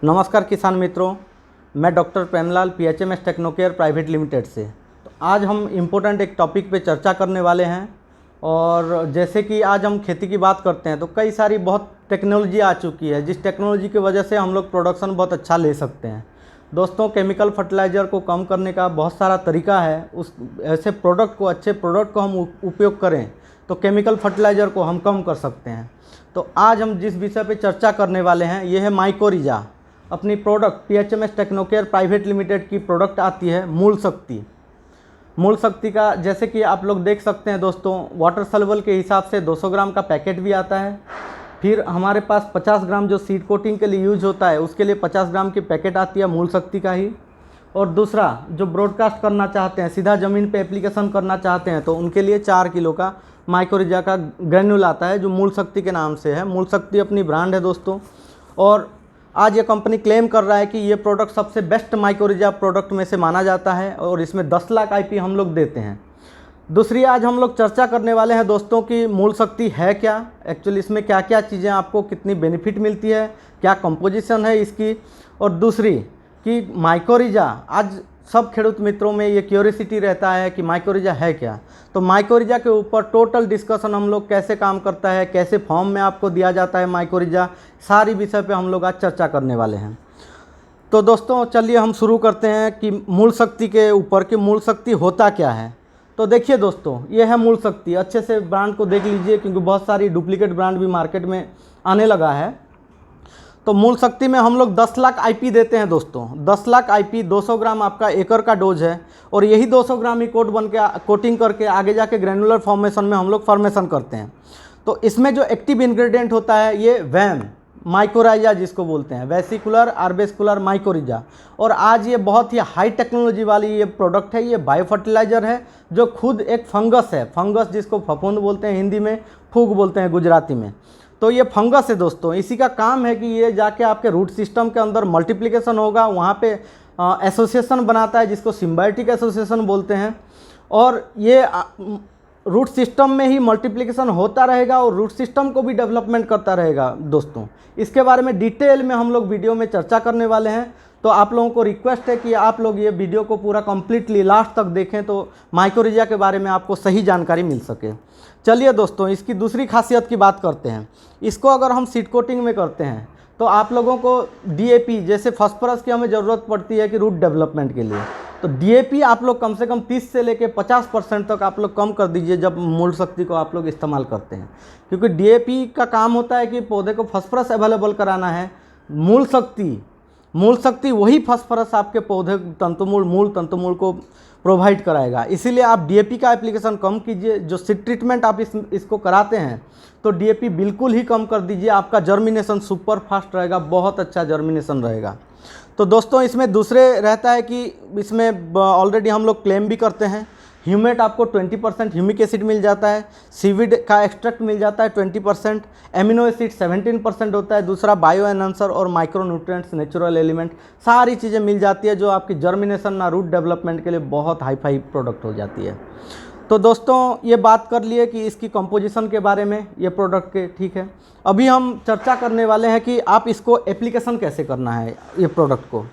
नमस्कार किसान मित्रों, मैं डॉक्टर प्रेमलाल पीएचएमएस टेक्नोकेयर प्राइवेट लिमिटेड से। तो आज हम इम्पोर्टेंट एक टॉपिक पे चर्चा करने वाले हैं। और जैसे कि आज हम खेती की बात करते हैं तो कई सारी बहुत टेक्नोलॉजी आ चुकी है, जिस टेक्नोलॉजी की वजह से हम लोग प्रोडक्शन बहुत अच्छा ले सकते हैं। दोस्तों, केमिकल फर्टिलाइज़र को कम करने का बहुत सारा तरीका है। उस ऐसे प्रोडक्ट को, अच्छे प्रोडक्ट को हम उपयोग करें तो केमिकल फर्टिलाइज़र को हम कम कर सकते हैं। तो आज हम जिस विषय पे चर्चा करने वाले हैं ये है माइकोरिजा। अपनी प्रोडक्ट पीएचएमएस टेक्नोकेयर प्राइवेट लिमिटेड की प्रोडक्ट आती है मूल शक्ति। मूल शक्ति का जैसे कि आप लोग देख सकते हैं दोस्तों, वाटर सॉल्युबल के हिसाब से 200 ग्राम का पैकेट भी आता है। फिर हमारे पास 50 ग्राम जो सीड कोटिंग के लिए यूज होता है उसके लिए 50 ग्राम की पैकेट आती है मूल शक्ति का ही। और दूसरा, जो ब्रॉडकास्ट करना चाहते हैं, सीधा ज़मीन पे एप्लीकेशन करना चाहते हैं, तो उनके लिए 4 किलो का माइकोरिजा का ग्रैन्यूल आता है जो मूल शक्ति के नाम से है। मूल शक्ति अपनी ब्रांड है दोस्तों। और आज ये कंपनी क्लेम कर रहा है कि ये प्रोडक्ट सबसे बेस्ट माइकोरिजा प्रोडक्ट में से माना जाता है और इसमें 10 लाख आईपी हम लोग देते हैं। दूसरी, आज हम लोग चर्चा करने वाले हैं दोस्तों कि मूल शक्ति है क्या, एक्चुअली इसमें क्या क्या चीज़ें आपको कितनी बेनिफिट मिलती है, क्या कंपोजिशन है इसकी। और दूसरी कि माइकोरिजा, आज सब खेडूत मित्रों में ये क्यूरियोसिटी रहता है कि माइकोरिजा है क्या। तो माइकोरिजा के ऊपर टोटल डिस्कशन हम लोग, कैसे काम करता है, कैसे फॉर्म में आपको दिया जाता है माइकोरिजा, सारी विषय पे हम लोग आज चर्चा करने वाले हैं। तो दोस्तों चलिए हम शुरू करते हैं कि मूल शक्ति के ऊपर कि मूल शक्ति होता क्या है। तो देखिए दोस्तों, ये है मूल शक्ति। अच्छे से ब्रांड को देख लीजिए क्योंकि बहुत सारी डुप्लीकेट ब्रांड भी मार्केट में आने लगा है। तो मूल शक्ति में हम लोग 10 लाख आईपी देते हैं दोस्तों। 10 लाख आईपी, 200 ग्राम आपका एकड़ का डोज है। और यही 200 ग्राम ही कोटिंग करके आगे जाके ग्रैनुलर फॉर्मेशन में हम लोग फॉर्मेशन करते हैं। तो इसमें जो एक्टिव इंग्रेडिएंट होता है ये वैम माइकोराइजा जिसको बोलते हैं, वेसिकुलर आर्बेस्कुलर माइकोरिजा। और आज ये बहुत ही हाई टेक्नोलॉजी वाली ये प्रोडक्ट है। ये बायो फर्टिलाइज़र है जो खुद एक फंगस है। फंगस जिसको फफूंद बोलते हैं हिंदी में, फूग बोलते हैं गुजराती में। तो ये फंगस है दोस्तों। इसी का काम है कि ये जाके आपके रूट सिस्टम के अंदर मल्टीप्लिकेशन होगा, वहाँ पे एसोसिएशन बनाता है जिसको सिम्बायोटिक एसोसिएशन बोलते हैं। और ये रूट सिस्टम में ही मल्टीप्लिकेशन होता रहेगा और रूट सिस्टम को भी डेवलपमेंट करता रहेगा दोस्तों। इसके बारे में डिटेल में हम लोग वीडियो में चर्चा करने वाले हैं। तो आप लोगों को रिक्वेस्ट है कि आप लोग ये वीडियो को पूरा कंप्लीटली लास्ट तक देखें तो माइकोरिजा के बारे में आपको सही जानकारी मिल सके। चलिए दोस्तों, इसकी दूसरी खासियत की बात करते हैं। इसको अगर हम सीड कोटिंग में करते हैं तो आप लोगों को डीएपी जैसे फास्फोरस की हमें ज़रूरत पड़ती है कि रूट डेवलपमेंट के लिए, तो डीएपी आप लोग कम से कम 30 से लेके 50% तक आप लोग कम कर दीजिए जब मूल शक्ति को आप लोग इस्तेमाल करते हैं। क्योंकि डीएपी का काम होता है कि पौधे को फास्फोरस अवेलेबल कराना है। मूल शक्ति वही फास्फोरस आपके पौधे मूल तंतुमूल को प्रोवाइड कराएगा। इसीलिए आप डीएपी का एप्लीकेशन कम कीजिए। जो सीड ट्रीटमेंट आप इसको कराते हैं तो डीएपी बिल्कुल ही कम कर दीजिए। आपका जर्मिनेशन सुपर फास्ट रहेगा, बहुत अच्छा जर्मिनेशन रहेगा। तो दोस्तों, इसमें दूसरे रहता है कि इसमें ऑलरेडी हम लोग क्लेम भी करते हैं। ह्यूमेट आपको 20% ह्यूमिक एसिड मिल जाता है, सीविड का एक्सट्रैक्ट मिल जाता है 20%, एमिनो एसिड 17% होता है, दूसरा बायो एनहांसर और माइक्रो न्यूट्रिएंट्स, नेचुरल एलिमेंट, सारी चीज़ें मिल जाती है जो आपकी जर्मिनेशन ना रूट डेवलपमेंट के लिए बहुत हाई फाई प्रोडक्ट हो जाती है। तो दोस्तों, ये बात कर लिए कि इसकी कंपोजिशन के बारे में ये प्रोडक्ट के, ठीक है। अभी हम चर्चा करने वाले हैं कि आप इसको एप्लीकेशन कैसे करना है ये प्रोडक्ट को।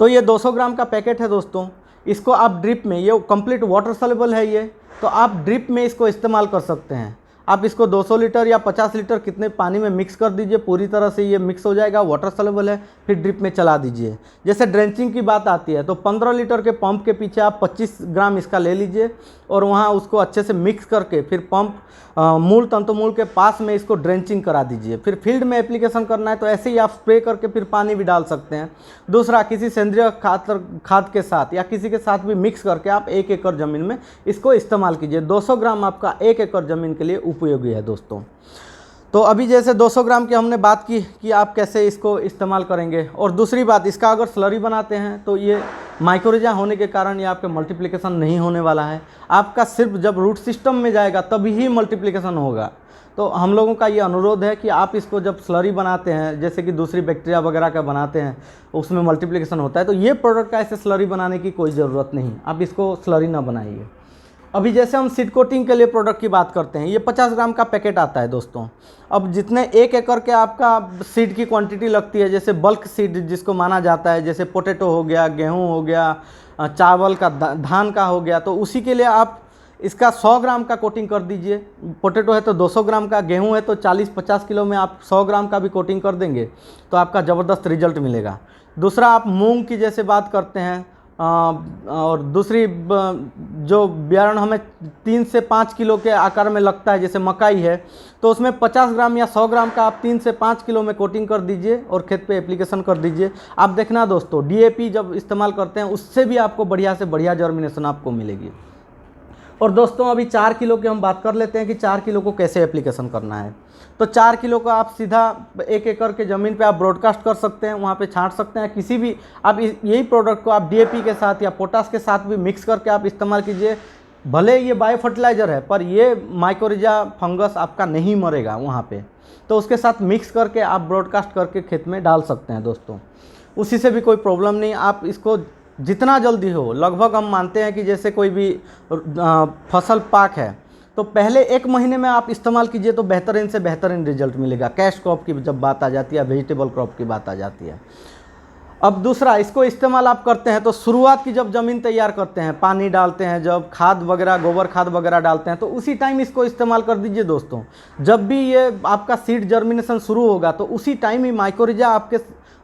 तो ये 200 ग्राम का पैकेट है दोस्तों। इसको आप ड्रिप में, ये कंप्लीट वाटर सॉल्युबल है ये, तो आप ड्रिप में इसको इस्तेमाल कर सकते हैं। आप इसको 200 लीटर या 50 लीटर कितने पानी में मिक्स कर दीजिए, पूरी तरह से ये मिक्स हो जाएगा, वाटर सॉल्युबल है, फिर ड्रिप में चला दीजिए। जैसे ड्रेंचिंग की बात आती है तो 15 लीटर के पंप के पीछे आप 25 ग्राम इसका ले लीजिए और वहाँ उसको अच्छे से मिक्स करके फिर पंप मूल तंतुमूल के पास में इसको ड्रेंचिंग करा दीजिए। फिर फील्ड में एप्लीकेशन करना है तो ऐसे ही आप स्प्रे करके फिर पानी भी डाल सकते हैं। दूसरा, किसी सेंद्रीय खाद के साथ या किसी के साथ भी मिक्स करके आप 1 एकड़ ज़मीन में इसको इस्तेमाल कीजिए। 200 ग्राम आपका 1 एकड़ ज़मीन के लिए उपयोगी है दोस्तों। तो अभी जैसे 200 ग्राम की हमने बात की कि आप कैसे इसको इस्तेमाल करेंगे। और दूसरी बात, इसका अगर स्लरी बनाते हैं तो ये माइकोरिजा होने के कारण ये आपके मल्टीप्लिकेशन नहीं होने वाला है। आपका सिर्फ जब रूट सिस्टम में जाएगा तभी ही मल्टीप्लिकेशन होगा। तो हम लोगों का ये अनुरोध है कि आप इसको जब स्लरी बनाते हैं, जैसे कि दूसरी बैक्टीरिया वगैरह का बनाते हैं उसमें मल्टीप्लिकेशन होता है, तो ये प्रोडक्ट का ऐसे स्लरी बनाने की कोई ज़रूरत नहीं, आप इसको स्लरी ना बनाइए। अभी जैसे हम सीड कोटिंग के लिए प्रोडक्ट की बात करते हैं, ये 50 ग्राम का पैकेट आता है दोस्तों। अब जितने 1 एकड़ के आपका सीड की क्वांटिटी लगती है, जैसे बल्क सीड जिसको माना जाता है, जैसे पोटैटो हो गया, गेहूं हो गया, चावल का, धान का हो गया, तो उसी के लिए आप इसका 100 ग्राम का कोटिंग कर दीजिए। पोटैटो है तो 200 ग्राम का, गेहूं है तो 40-50 किलो में आप 100 ग्राम का भी कोटिंग कर देंगे तो आपका ज़बरदस्त रिजल्ट मिलेगा। दूसरा, आप मूंग की जैसे बात करते हैं, और दूसरी जो बियारण हमें 3 से 5 किलो के आकार में लगता है, जैसे मकाई है, तो उसमें 50 ग्राम या 100 ग्राम का आप 3 से 5 किलो में कोटिंग कर दीजिए और खेत पे एप्लीकेशन कर दीजिए। आप देखना दोस्तों, डीएपी जब इस्तेमाल करते हैं उससे भी आपको बढ़िया से बढ़िया जर्मिनेशन आपको मिलेगी। और दोस्तों अभी 4 किलो की हम बात कर लेते हैं कि 4 किलो को कैसे एप्लीकेशन करना है। तो 4 किलो को आप सीधा 1 एकड़ के ज़मीन पे आप ब्रॉडकास्ट कर सकते हैं, वहाँ पे छांट सकते हैं। किसी भी आप यही प्रोडक्ट को आप डीएपी के साथ या पोटास के साथ भी मिक्स करके आप इस्तेमाल कीजिए। भले ये बायो फर्टिलाइज़र है पर ये माइकोरिजा फंगस आपका नहीं मरेगा वहाँ पे, तो उसके साथ मिक्स करके आप ब्रॉडकास्ट करके खेत में डाल सकते हैं दोस्तों। उसी से भी कोई प्रॉब्लम नहीं। आप इसको जितना जल्दी हो, लगभग हम मानते हैं कि जैसे कोई भी फसल पाक है तो पहले 1 महीने में आप इस्तेमाल कीजिए तो बेहतरीन से बेहतरीन रिजल्ट मिलेगा। कैश क्रॉप की जब बात आ जाती है, वेजिटेबल क्रॉप की बात आ जाती है। अब दूसरा, इसको इस्तेमाल आप करते हैं तो शुरुआत की जब ज़मीन तैयार करते हैं, पानी डालते हैं, जब खाद वगैरह, गोबर खाद वगैरह डालते हैं, तो उसी टाइम इसको इस्तेमाल कर दीजिए दोस्तों। जब भी ये आपका सीड जर्मिनेशन शुरू होगा तो उसी टाइम ही माइकोरिजा आपके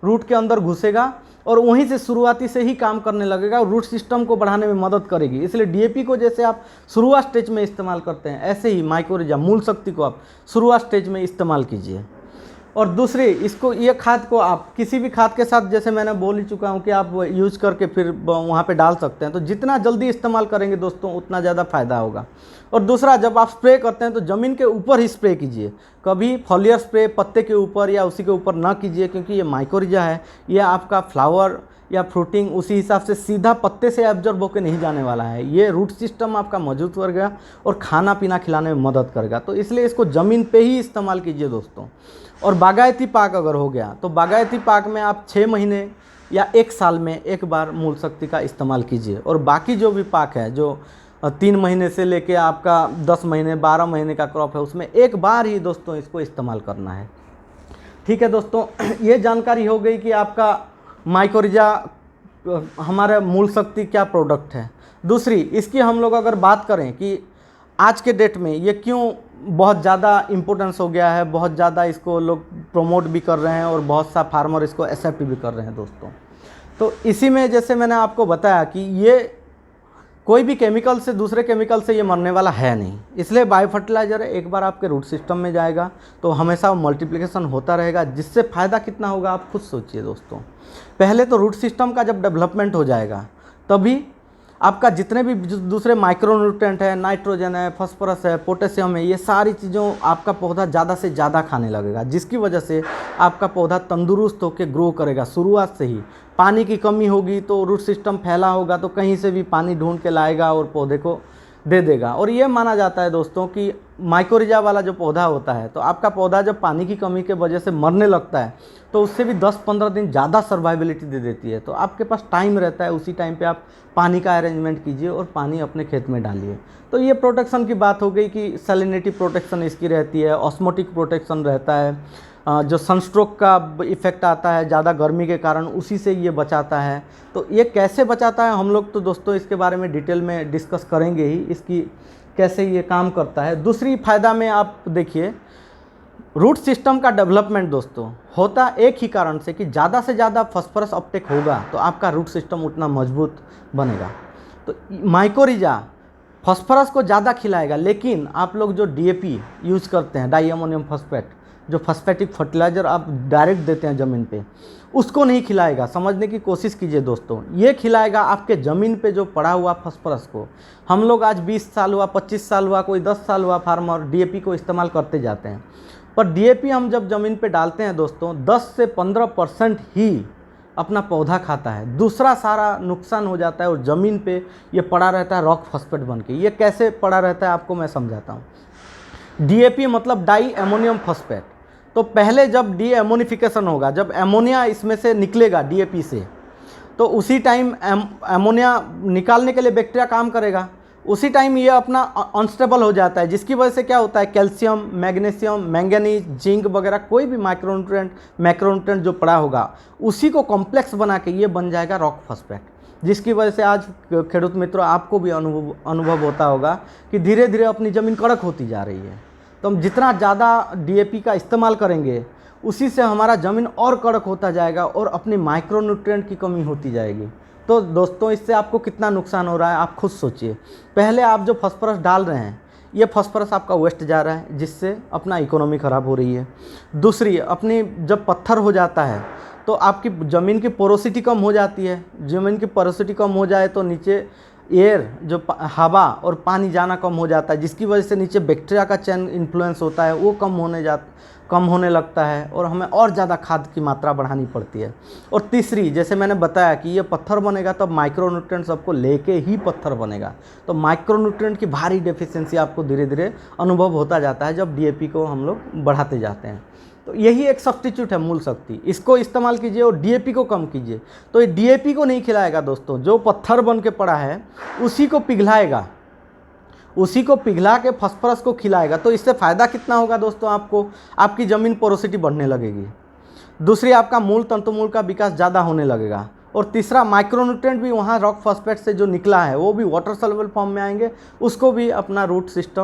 रूट के अंदर घुसेगा और वहीं से शुरुआती से ही काम करने लगेगा और रूट सिस्टम को बढ़ाने में मदद करेगी। इसलिए डीएपी को जैसे आप शुरुआत स्टेज में इस्तेमाल करते हैं, ऐसे ही माइकोरिजा मूल शक्ति को आप शुरुआत स्टेज में इस्तेमाल कीजिए। और दूसरी, इसको, ये खाद को आप किसी भी खाद के साथ, जैसे मैंने बोल ही चुका हूँ कि आप यूज करके फिर वहाँ पे डाल सकते हैं। तो जितना जल्दी इस्तेमाल करेंगे दोस्तों उतना ज़्यादा फ़ायदा होगा। और दूसरा, जब आप स्प्रे करते हैं तो ज़मीन के ऊपर ही स्प्रे कीजिए, कभी फॉलियर स्प्रे पत्ते के ऊपर या उसी के ऊपर ना कीजिए, क्योंकि ये माइकोरिजा है, ये आपका फ्लावर या फ्रूटिंग उसी हिसाब से सीधा पत्ते से एब्जॉर्ब होकर नहीं जाने वाला है। ये रूट सिस्टम आपका मजबूत करेगा और खाना पीना खिलाने में मदद करेगा। तो इसलिए इसको ज़मीन पे ही इस्तेमाल कीजिए दोस्तों। और बागायती पाक अगर हो गया तो बागायती पाक में आप 6 महीने या 1 साल में एक बार मूल शक्ति का इस्तेमाल कीजिए। और बाकी जो भी पाक है, जो 3 महीने से लेके आपका 10 महीने 12 महीने का क्रॉप है, उसमें एक बार ही दोस्तों इसको इस्तेमाल करना है। ठीक है दोस्तों, ये जानकारी हो गई कि आपका माइकोरिजा हमारा मूल शक्ति क्या प्रोडक्ट है। दूसरी, इसकी हम लोग अगर बात करें कि आज के डेट में ये क्यों बहुत ज़्यादा इम्पोर्टेंस हो गया है, बहुत ज़्यादा इसको लोग प्रमोट भी कर रहे हैं और बहुत सा फार्मर इसको एक्सेप्ट भी कर रहे हैं दोस्तों। तो इसी में जैसे मैंने आपको बताया कि ये कोई भी केमिकल से, दूसरे केमिकल से ये मरने वाला है नहीं, इसलिए बायो फर्टिलाइज़र एक बार आपके रूट सिस्टम में जाएगा तो हमेशा मल्टीप्लिकेशन होता रहेगा, जिससे फ़ायदा कितना होगा आप खुद सोचिए दोस्तों। पहले तो रूट सिस्टम का जब डेवलपमेंट हो जाएगा तभी आपका जितने भी दूसरे माइक्रोन्यूट्रेंट है, नाइट्रोजन है, फास्फोरस है, पोटेशियम है, ये सारी चीज़ों आपका पौधा ज़्यादा से ज़्यादा खाने लगेगा, जिसकी वजह से आपका पौधा तंदुरुस्त होकर ग्रो करेगा शुरुआत से ही। पानी की कमी होगी तो रूट सिस्टम फैला होगा तो कहीं से भी पानी ढूंढ के लाएगा और पौधे को दे देगा। और ये माना जाता है दोस्तों कि माइकोरिजा वाला जो पौधा होता है, तो आपका पौधा जब पानी की कमी के वजह से मरने लगता है तो उससे भी 10-15 दिन ज़्यादा सर्वाइबिलिटी दे देती है। तो आपके पास टाइम रहता है, उसी टाइम पे आप पानी का अरेंजमेंट कीजिए और पानी अपने खेत में डालिए। तो ये प्रोटेक्शन की बात हो गई कि सैलिनिटी प्रोटेक्शन इसकी रहती है, ऑस्मोटिक प्रोटेक्शन रहता है, जो सनस्ट्रोक का इफ़ेक्ट आता है ज़्यादा गर्मी के कारण, उसी से ये बचाता है। तो ये कैसे बचाता है हम लोग तो दोस्तों इसके बारे में डिटेल में डिस्कस करेंगे ही, इसकी कैसे ये काम करता है। दूसरी फ़ायदा में आप देखिए, रूट सिस्टम का डेवलपमेंट दोस्तों होता एक ही कारण से कि ज़्यादा से ज़्यादा फास्फोरस अपटेक होगा तो आपका रूट सिस्टम उतना मजबूत बनेगा। तो माइकोरिजा फास्फोरस को ज़्यादा खिलाएगा, लेकिन आप लोग जो डीएपी यूज़ करते हैं, डाई अमोनियम फॉस्फेट, जो फॉस्फेटिक फर्टिलाइज़र आप डायरेक्ट देते हैं ज़मीन पे, उसको नहीं खिलाएगा। समझने की कोशिश कीजिए दोस्तों, ये खिलाएगा आपके ज़मीन पे जो पड़ा हुआ फास्फोरस को। हम लोग आज 20 साल हुआ, 25 साल हुआ, कोई 10 साल हुआ फार्मर डीएपी को इस्तेमाल करते जाते हैं, पर डीएपी हम जब ज़मीन पे डालते हैं दोस्तों 10 से 15% ही अपना पौधा खाता है, दूसरा सारा नुकसान हो जाता है और ज़मीन पे ये पड़ा रहता है रॉक फॉस्फेट बन के। ये कैसे पड़ा रहता है आपको मैं समझाता हूँ। डीएपी मतलब डाई अमोनियम फॉस्फेट। तो पहले जब डी एमोनिफिकेशन होगा, जब एमोनिया इसमें से निकलेगा डीएपी से, तो उसी टाइम एमोनिया निकालने के लिए बैक्टीरिया काम करेगा। उसी टाइम ये अपना अनस्टेबल हो जाता है, जिसकी वजह से क्या होता है, कैल्शियम, मैग्नीशियम, मैंगनीज, जिंक वगैरह कोई भी मैक्रोन्यूट्रेंट जो पड़ा होगा उसी को कॉम्प्लेक्स बना के ये बन जाएगा रॉक फॉस्फेट, जिसकी वजह से आज खेडूत मित्रों आपको भी अनुभव होता होगा कि धीरे धीरे अपनी ज़मीन कड़क होती जा रही है। तो हम जितना ज़्यादा डीएपी का इस्तेमाल करेंगे उसी से हमारा ज़मीन और कड़क होता जाएगा और अपनी माइक्रोन्यूट्रिएंट की कमी होती जाएगी। तो दोस्तों इससे आपको कितना नुकसान हो रहा है आप खुद सोचिए। पहले आप जो फास्फोरस डाल रहे हैं ये फास्फोरस आपका वेस्ट जा रहा है, जिससे अपना इकोनॉमी ख़राब हो रही है। दूसरी, अपनी जब पत्थर हो जाता है तो आपकी ज़मीन की पोरोसिटी कम हो जाती है। ज़मीन की पोरोसिटी कम हो जाए तो नीचे एयर जो हवा और पानी जाना कम हो जाता है, जिसकी वजह से नीचे बैक्टीरिया का चैन इन्फ्लुएंस होता है, वो कम होने लगता है और हमें और ज़्यादा खाद की मात्रा बढ़ानी पड़ती है। और तीसरी, जैसे मैंने बताया कि ये पत्थर बनेगा तब माइक्रोन्यूट्रिएंट सबको लेके ही पत्थर बनेगा, तो माइक्रोन्यूट्रिएंट की भारी डेफिशिएंसी आपको धीरे धीरे अनुभव होता जाता है जब डीएपी को हम लोग बढ़ाते जाते हैं। तो यही एक सब्स्टिट्यूट है मूल शक्ति, इसको इस्तेमाल कीजिए और डीएपी को कम कीजिए। तो ये डीएपी को नहीं खिलाएगा दोस्तों, जो पत्थर बन के पड़ा है उसी को पिघलाएगा, उसी को पिघला के फास्फोरस को खिलाएगा। तो इससे फ़ायदा कितना होगा दोस्तों, आपको आपकी ज़मीन पोरोसिटी बढ़ने लगेगी। दूसरी, आपका मूल तंतुमूल का विकास ज़्यादा होने लगेगा। और तीसरा, माइक्रोन्यूट्रिएंट भी वहाँ रॉक फॉस्फेट से जो निकला है वो भी वाटर सॉल्युबल फॉर्म में आएंगे, उसको भी अपना रूट सिस्टम